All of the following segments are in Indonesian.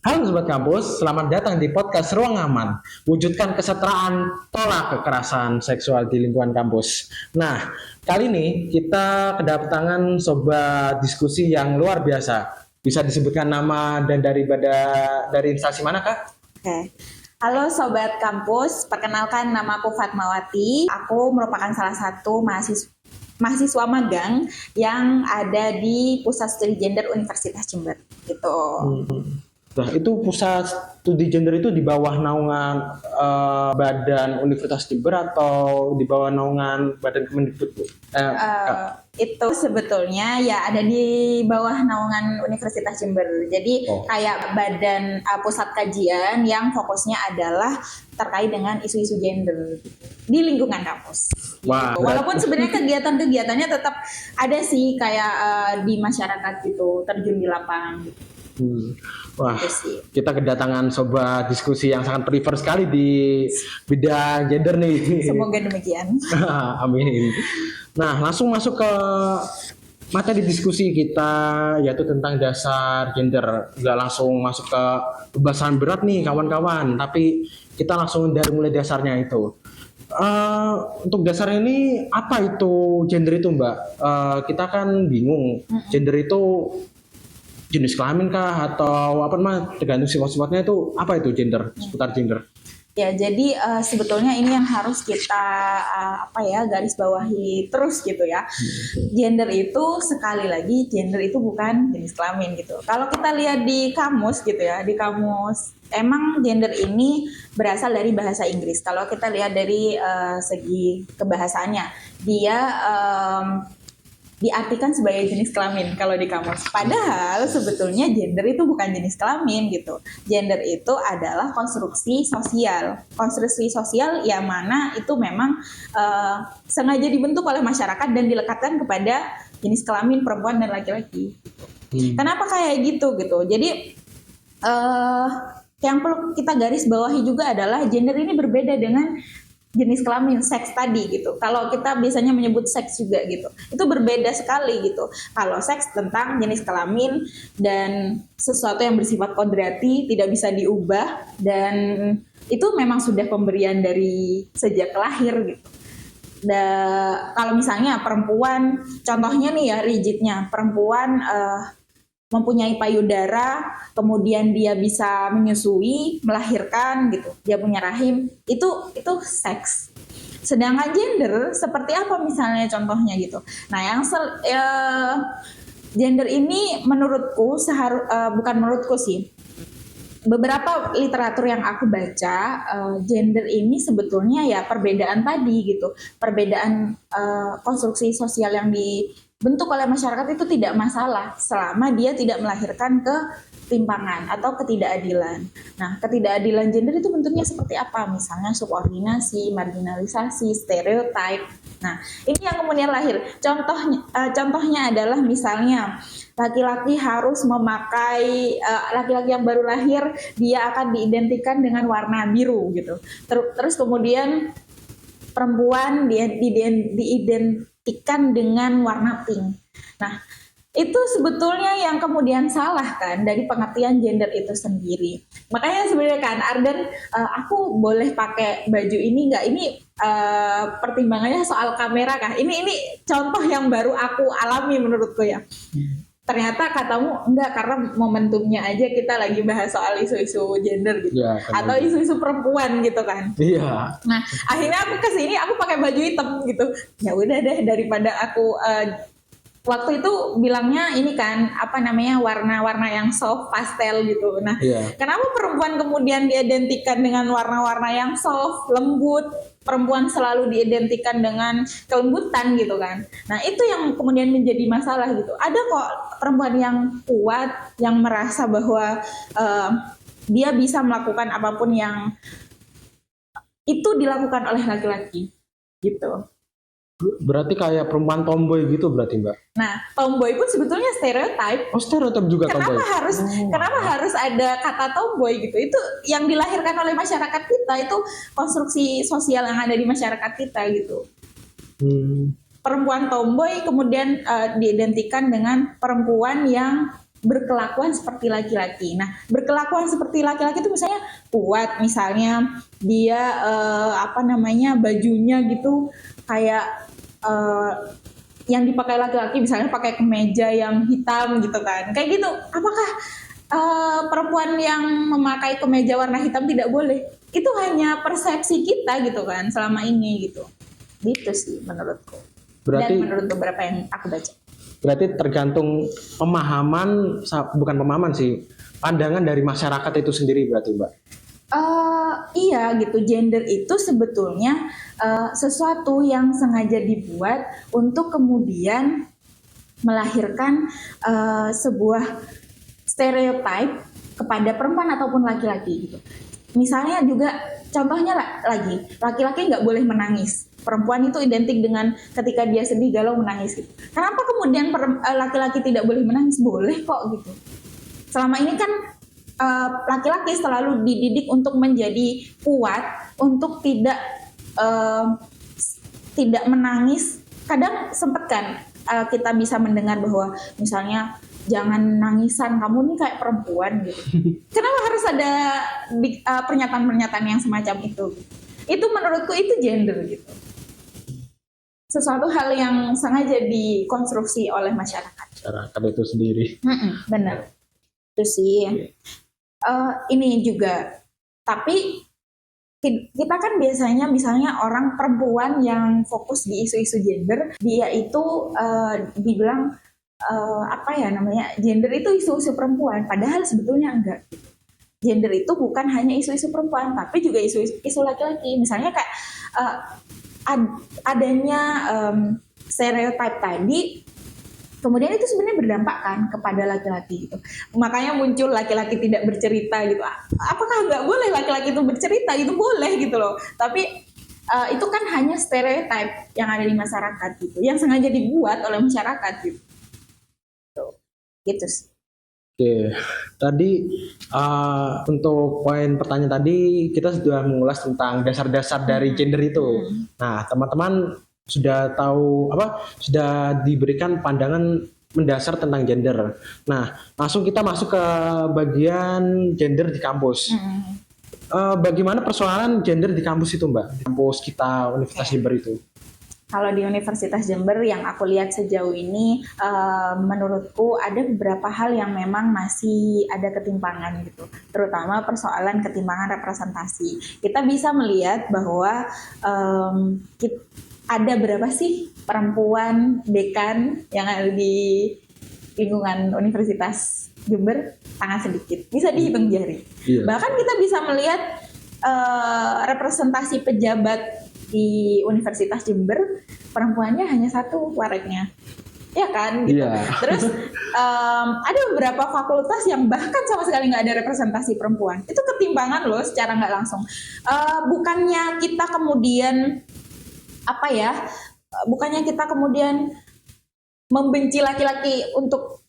Halo Sobat Kampus, selamat datang di podcast Ruang Aman. Wujudkan kesetaraan, tolak kekerasan seksual di lingkungan kampus. Nah, kali ini kita kedatangan sobat diskusi yang luar biasa. Bisa disebutkan nama dan dari instansi mana, Kak? Oke. Halo Sobat Kampus, perkenalkan nama aku Fatmawati. Aku merupakan salah satu mahasiswa magang yang ada di Pusat Studi Gender Universitas Jember. Gitu. Nah, itu pusat studi gender itu di bawah naungan badan Universitas Jember atau di bawah naungan badan Kemendikbud, Bu? Itu sebetulnya ya ada di bawah naungan Universitas Jember. Jadi kayak badan pusat kajian yang fokusnya adalah terkait dengan isu-isu gender di lingkungan kampus. Wah, walaupun sebenarnya kegiatan-kegiatannya tetap ada sih kayak di masyarakat gitu, terjun di lapangan gitu. Wah, kita kedatangan sobat diskusi yang sangat prefer sekali di bidang gender nih. Semoga demikian. Amin. Nah, langsung masuk ke materi diskusi kita, yaitu tentang dasar gender. Nggak langsung masuk ke pembahasan berat nih kawan-kawan, tapi kita langsung dari mulai dasarnya itu. Untuk dasar ini apa itu gender itu, Mbak? Kita kan bingung. Gender itu jenis kelamin kah atau apa namanya, tergantung sifat-sifatnya itu apa itu gender, seputar gender. Ya, jadi sebetulnya ini yang harus kita garis bawahi terus gitu ya. Gender itu sekali lagi gender itu bukan jenis kelamin gitu. Kalau kita lihat di kamus gitu ya, di kamus emang gender ini berasal dari bahasa Inggris. Kalau kita lihat dari segi kebahasaannya, dia diartikan sebagai jenis kelamin kalau di kamus. Padahal sebetulnya gender itu bukan jenis kelamin gitu. Gender itu adalah konstruksi sosial. Konstruksi sosial yang mana itu memang sengaja dibentuk oleh masyarakat dan dilekatkan kepada jenis kelamin perempuan dan laki-laki. Kenapa kayak gitu? Jadi yang perlu kita garis bawahi juga adalah gender ini berbeda dengan jenis kelamin, seks tadi gitu. Kalau kita biasanya menyebut seks juga gitu, itu berbeda sekali gitu. Kalau seks tentang jenis kelamin dan sesuatu yang bersifat kodrati, tidak bisa diubah, dan itu memang sudah pemberian dari sejak lahir gitu. Kalau misalnya perempuan, contohnya nih ya rigidnya, perempuan mempunyai payudara, kemudian dia bisa menyusui, melahirkan gitu, dia punya rahim, itu seks. Sedangkan gender seperti apa misalnya contohnya gitu. Nah, gender ini menurutku bukan menurutku sih. Beberapa literatur yang aku baca, gender ini sebetulnya ya perbedaan tadi gitu, perbedaan konstruksi sosial yang dibentuk oleh masyarakat itu tidak masalah selama dia tidak melahirkan ketimpangan atau ketidakadilan. Nah, ketidakadilan gender itu bentuknya seperti apa? Misalnya subordinasi, marginalisasi, stereotip. Nah, ini yang kemudian lahir. Contohnya adalah misalnya laki-laki harus memakai, laki-laki yang baru lahir dia akan diidentikan dengan warna biru gitu. Terus kemudian perempuan dia diidentikan dengan warna pink. Nah, itu sebetulnya yang kemudian salah kan dari pengertian gender itu sendiri. Makanya sebenarnya kan Arden, aku boleh pakai baju ini nggak? Ini pertimbangannya soal kamera kah? Ini contoh yang baru aku alami menurutku ya. Ternyata katamu enggak, karena momentumnya aja kita lagi bahas soal isu-isu gender gitu ya, atau isu-isu perempuan gitu kan. Iya. Nah, akhirnya aku kesini aku pakai baju hitam gitu. Ya udah deh, daripada aku waktu itu bilangnya ini kan warna-warna yang soft pastel gitu. Nah, kenapa perempuan kemudian diidentikan dengan warna-warna yang soft, lembut? Perempuan selalu diidentikan dengan kelembutan gitu kan. Nah, itu yang kemudian menjadi masalah gitu. Ada kok perempuan yang kuat, yang merasa bahwa dia bisa melakukan apapun yang itu dilakukan oleh laki-laki gitu. Berarti kayak perempuan tomboy gitu berarti, Mbak? Nah, tomboy pun sebetulnya stereotip. Oh, stereotip juga tomboy. Kenapa harus ada kata tomboy gitu? Itu yang dilahirkan oleh masyarakat kita, itu konstruksi sosial yang ada di masyarakat kita gitu. Perempuan tomboy kemudian diidentikan dengan perempuan yang berkelakuan seperti laki-laki. Nah, berkelakuan seperti laki-laki itu misalnya kuat, misalnya dia bajunya gitu kayak yang dipakai laki-laki, misalnya pakai kemeja yang hitam gitu kan, kayak gitu. Apakah perempuan yang memakai kemeja warna hitam tidak boleh? Itu hanya persepsi kita gitu kan selama ini gitu. Gitu sih menurutku. Berarti, dan menurut beberapa yang aku baca. Berarti tergantung pemahaman, bukan pemahaman sih, pandangan dari masyarakat itu sendiri berarti Mbak. Iya gitu, gender itu sebetulnya sesuatu yang sengaja dibuat untuk kemudian melahirkan sebuah stereotip kepada perempuan ataupun laki-laki gitu. Misalnya juga contohnya laki-laki nggak boleh menangis. Perempuan itu identik dengan ketika dia sedih, galau, menangis gitu. Kenapa kemudian laki-laki tidak boleh menangis? Boleh kok gitu. Selama ini kan laki-laki selalu dididik untuk menjadi kuat, untuk tidak menangis. Kadang sempet kan kita bisa mendengar bahwa misalnya jangan nangisan, kamu nih kayak perempuan gitu. Kenapa harus ada pernyataan-pernyataan yang semacam itu? Itu menurutku itu gender gitu. Sesuatu hal yang sengaja dikonstruksi oleh masyarakat. Masyarakat itu sendiri. Benar. Itu sih. Ini juga. Tapi kita kan biasanya misalnya orang perempuan yang fokus di isu-isu gender, dia itu dibilang gender itu isu-isu perempuan, padahal sebetulnya enggak. Gender itu bukan hanya isu-isu perempuan, tapi juga isu laki-laki. Misalnya kayak adanya stereotip tadi, kemudian itu sebenarnya berdampak kan kepada laki-laki gitu. Makanya muncul laki-laki tidak bercerita gitu. Apakah nggak boleh laki-laki itu bercerita? Itu boleh gitu loh. Tapi itu kan hanya stereotip yang ada di masyarakat gitu, yang sengaja dibuat oleh masyarakat gitu. Gitu sih. Oke, tadi untuk poin pertanyaan tadi kita sudah mengulas tentang dasar-dasar dari gender itu. Nah, teman-teman sudah tahu sudah diberikan pandangan mendasar tentang gender. Nah, langsung kita masuk ke bagian gender di kampus. Bagaimana persoalan gender di kampus itu, Mbak? Di kampus kita Universitas Jember itu. Kalau di Universitas Jember yang aku lihat sejauh ini, menurutku ada beberapa hal yang memang masih ada ketimpangan gitu, terutama persoalan ketimpangan representasi. Kita bisa melihat bahwa ada berapa sih perempuan dekan yang ada di lingkungan Universitas Jember? Sangat sedikit, bisa dihitung jari. Bahkan kita bisa melihat representasi pejabat di Universitas Jember, perempuannya hanya satu wareknya, ya kan gitu. Terus ada beberapa fakultas yang bahkan sama sekali nggak ada representasi perempuan. Itu ketimpangan loh secara nggak langsung. Bukannya kita kemudian membenci laki-laki untuk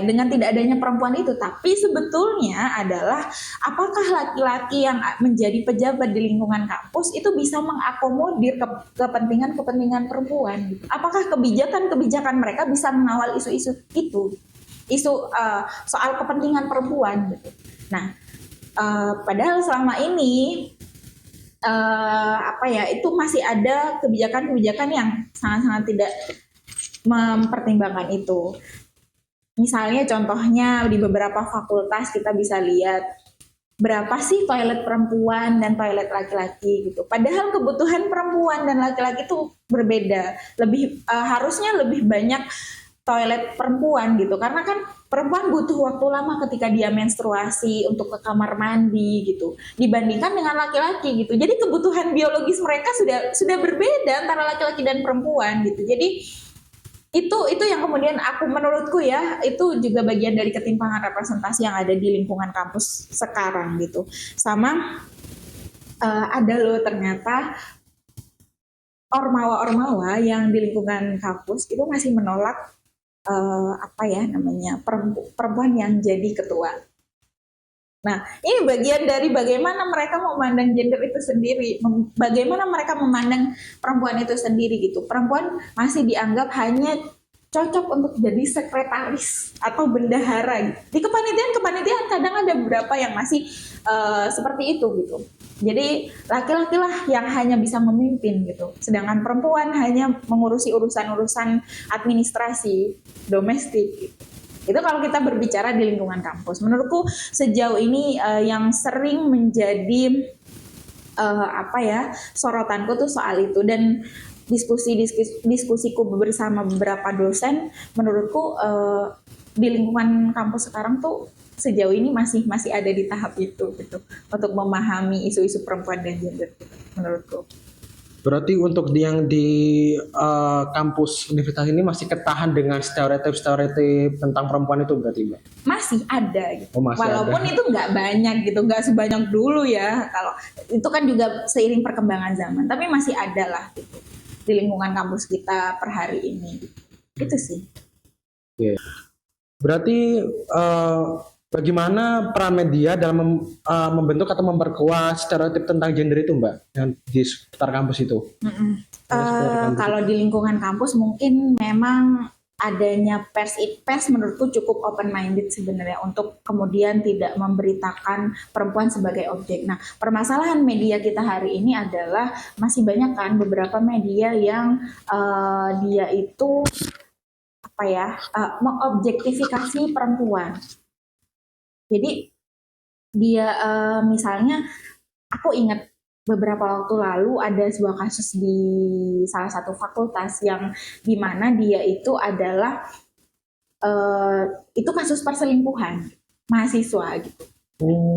dengan tidak adanya perempuan itu, tapi sebetulnya adalah apakah laki-laki yang menjadi pejabat di lingkungan kampus itu bisa mengakomodir kepentingan perempuan gitu. Apakah kebijakan mereka bisa mengawal isu-isu itu, soal kepentingan perempuan gitu. Nah, padahal selama ini itu masih ada kebijakan-kebijakan yang sangat-sangat tidak mempertimbangkan itu. Misalnya contohnya di beberapa fakultas kita bisa lihat berapa sih toilet perempuan dan toilet laki-laki gitu. Padahal kebutuhan perempuan dan laki-laki itu berbeda. Harusnya lebih banyak toilet perempuan gitu, karena kan perempuan butuh waktu lama ketika dia menstruasi untuk ke kamar mandi gitu, dibandingkan dengan laki-laki gitu. Jadi kebutuhan biologis mereka sudah berbeda antara laki-laki dan perempuan gitu. Jadi itu yang kemudian menurutku ya, itu juga bagian dari ketimpangan representasi yang ada di lingkungan kampus sekarang gitu. Sama ada loh ternyata ormawa-ormawa yang di lingkungan kampus itu masih menolak perempuan yang jadi ketua. Nah, ini bagian dari bagaimana mereka memandang gender itu sendiri, bagaimana mereka memandang perempuan itu sendiri gitu. Perempuan masih dianggap hanya cocok untuk jadi sekretaris atau bendahara gitu. Di kepanitiaan kadang ada beberapa yang masih seperti itu gitu. Jadi laki-laki lah yang hanya bisa memimpin gitu, sedangkan perempuan hanya mengurusi urusan-urusan administrasi domestik gitu. Itu kalau kita berbicara di lingkungan kampus. Menurutku sejauh ini yang sering menjadi sorotanku tuh soal itu, dan diskusiku bersama beberapa dosen, menurutku di lingkungan kampus sekarang tuh sejauh ini masih ada di tahap itu gitu, untuk memahami isu-isu perempuan dan gender gitu, menurutku. Berarti untuk yang di kampus universitas ini masih ketahan dengan stereotip tentang perempuan itu berarti, Mbak? Masih ada gitu. Oh, masih walaupun ada. itu nggak banyak gitu, nggak sebanyak dulu ya. Kalau itu kan juga seiring perkembangan zaman, tapi masih ada lah gitu di lingkungan kampus kita per hari ini. Gitu sih. Oke. Berarti bagaimana peran media dalam membentuk atau memperkuat stereotip tentang gender itu, Mbak, yang di sekitar kampus itu? Kalau di lingkungan kampus mungkin memang adanya pers menurutku cukup open minded sebenarnya untuk kemudian tidak memberitakan perempuan sebagai objek. Nah, permasalahan media kita hari ini adalah masih banyak kan beberapa media yang dia itu mengobjektifikasi perempuan. Jadi dia misalnya, aku ingat beberapa waktu lalu ada sebuah kasus di salah satu fakultas yang dimana dia itu adalah itu kasus perselingkuhan mahasiswa gitu.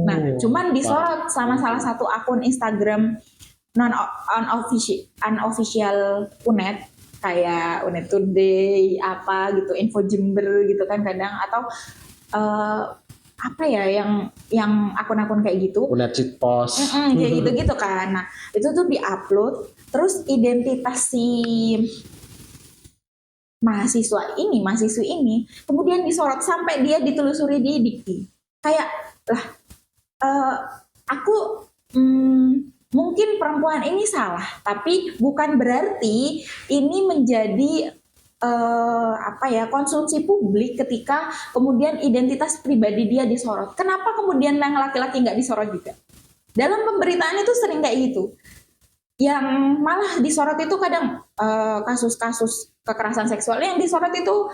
Nah, cuman disorot sama salah satu akun Instagram unofficial UNED, kayak UNED Today apa gitu, Info Jember gitu kan kadang, atau yang akun-akun kayak gitu, UNED Citpos kayak gitu kan. Nah, itu tuh diupload, terus identitas si mahasiswi ini kemudian disorot sampai dia ditelusuri di Dikti. Kayak lah, aku mungkin perempuan ini salah, tapi bukan berarti ini menjadi konsumsi publik ketika kemudian identitas pribadi dia disorot. Kenapa kemudian yang laki-laki nggak disorot juga? Dalam pemberitaan itu sering kayak gitu. Yang malah disorot itu kadang kasus-kasus kekerasan seksual, yang disorot itu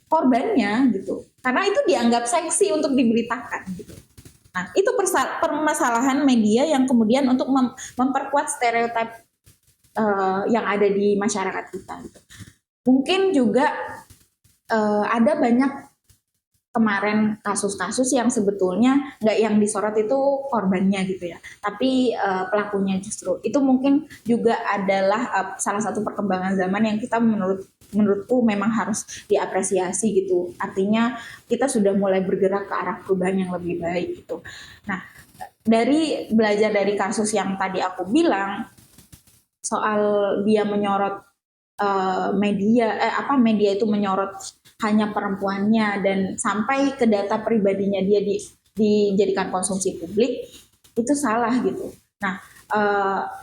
korbannya gitu. Karena itu dianggap seksi untuk diberitakan gitu. Nah, itu permasalahan media yang kemudian untuk memperkuat stereotip yang ada di masyarakat kita gitu. Mungkin juga ada banyak kemarin kasus-kasus yang sebetulnya nggak yang disorot itu korbannya gitu ya, tapi pelakunya justru. Itu mungkin juga adalah salah satu perkembangan zaman yang kita menurutku memang harus diapresiasi gitu. Artinya kita sudah mulai bergerak ke arah perubahan yang lebih baik gitu. Nah, dari belajar dari kasus yang tadi aku bilang soal dia menyorot media itu menyorot hanya perempuannya dan sampai ke data pribadinya dia dijadikan konsumsi publik, itu salah gitu. Nah,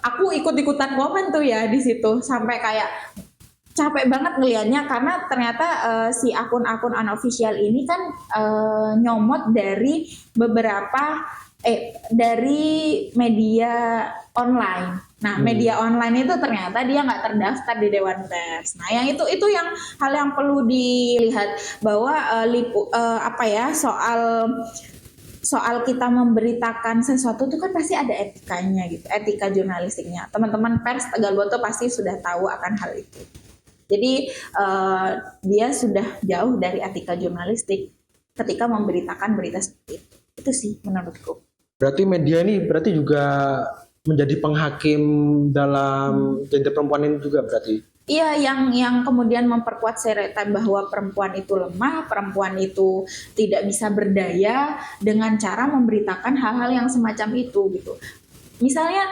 aku ikut-ikutan komen tuh ya di situ, sampai kayak capek banget ngelihatnya, karena ternyata si akun-akun unofficial ini kan nyomot dari beberapa dari media online. Nah, media online itu ternyata dia nggak terdaftar di Dewan Pers. Nah, yang itu yang hal yang perlu dilihat, bahwa soal kita memberitakan sesuatu itu kan pasti ada etikanya gitu, etika jurnalistiknya. Teman-teman pers Tegalboto pasti sudah tahu akan hal itu. Jadi dia sudah jauh dari etika jurnalistik ketika memberitakan berita seperti itu. Itu sih menurutku. Berarti media ini juga menjadi penghakim dalam gender perempuan ini juga berarti? Iya, yang kemudian memperkuat stereotip bahwa perempuan itu lemah, perempuan itu tidak bisa berdaya dengan cara memberitakan hal-hal yang semacam itu gitu. Misalnya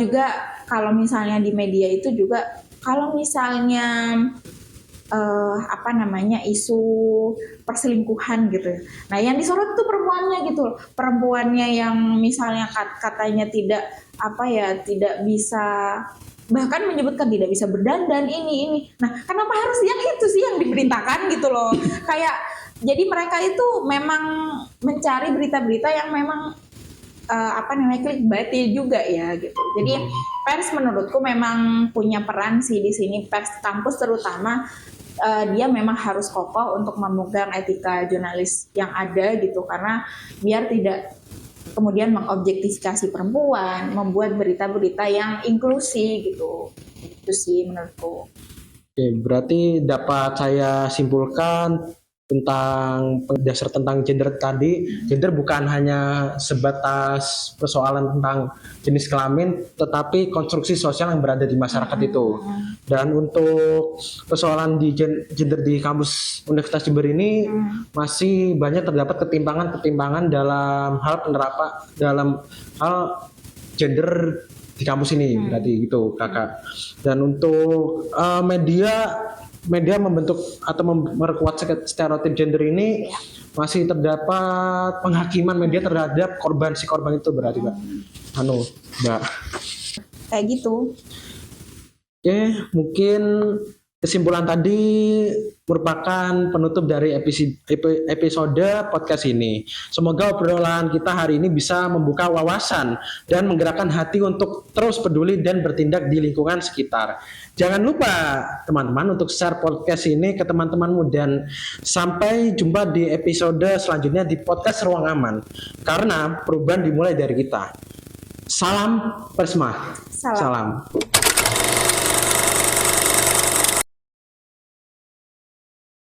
juga kalau misalnya di media itu juga, kalau misalnya apa namanya isu perselingkuhan gitu. Nah, yang disorot tuh perempuannya gitu loh. Perempuannya yang misalnya katanya tidak apa ya, tidak bisa, bahkan menyebutkan tidak bisa berdandan ini. Nah, kenapa harus yang itu sih yang diberitakan gitu loh? Kayak jadi mereka itu memang mencari berita-berita yang memang apa namanya clickbait juga ya gitu. Jadi pers menurutku memang punya peran sih di sini, pers kampus terutama dia memang harus kokoh untuk memegang etika jurnalis yang ada gitu, karena biar tidak kemudian mengobjektifikasi perempuan, membuat berita-berita yang inklusi gitu. Itu sih menurutku. Oke, berarti dapat saya simpulkan tentang dasar tentang gender tadi, gender bukan hanya sebatas persoalan tentang jenis kelamin, tetapi konstruksi sosial yang berada di masyarakat itu. Dan untuk persoalan di gender di kampus Universitas Jember ini masih banyak terdapat ketimpangan dalam hal dalam hal gender di kampus ini, berarti gitu kakak. Dan untuk media membentuk atau memperkuat stereotip gender ini masih terdapat penghakiman media terhadap si korban itu, berarti mbak. Mbak. Kayak gitu. Oke, mungkin kesimpulan tadi merupakan penutup dari episode podcast ini. Semoga obrolan kita hari ini bisa membuka wawasan dan menggerakkan hati untuk terus peduli dan bertindak di lingkungan sekitar. Jangan lupa teman-teman untuk share podcast ini ke teman-temanmu, dan sampai jumpa di episode selanjutnya di podcast Ruang Aman. Karena perubahan dimulai dari kita. Salam Persma. Salam.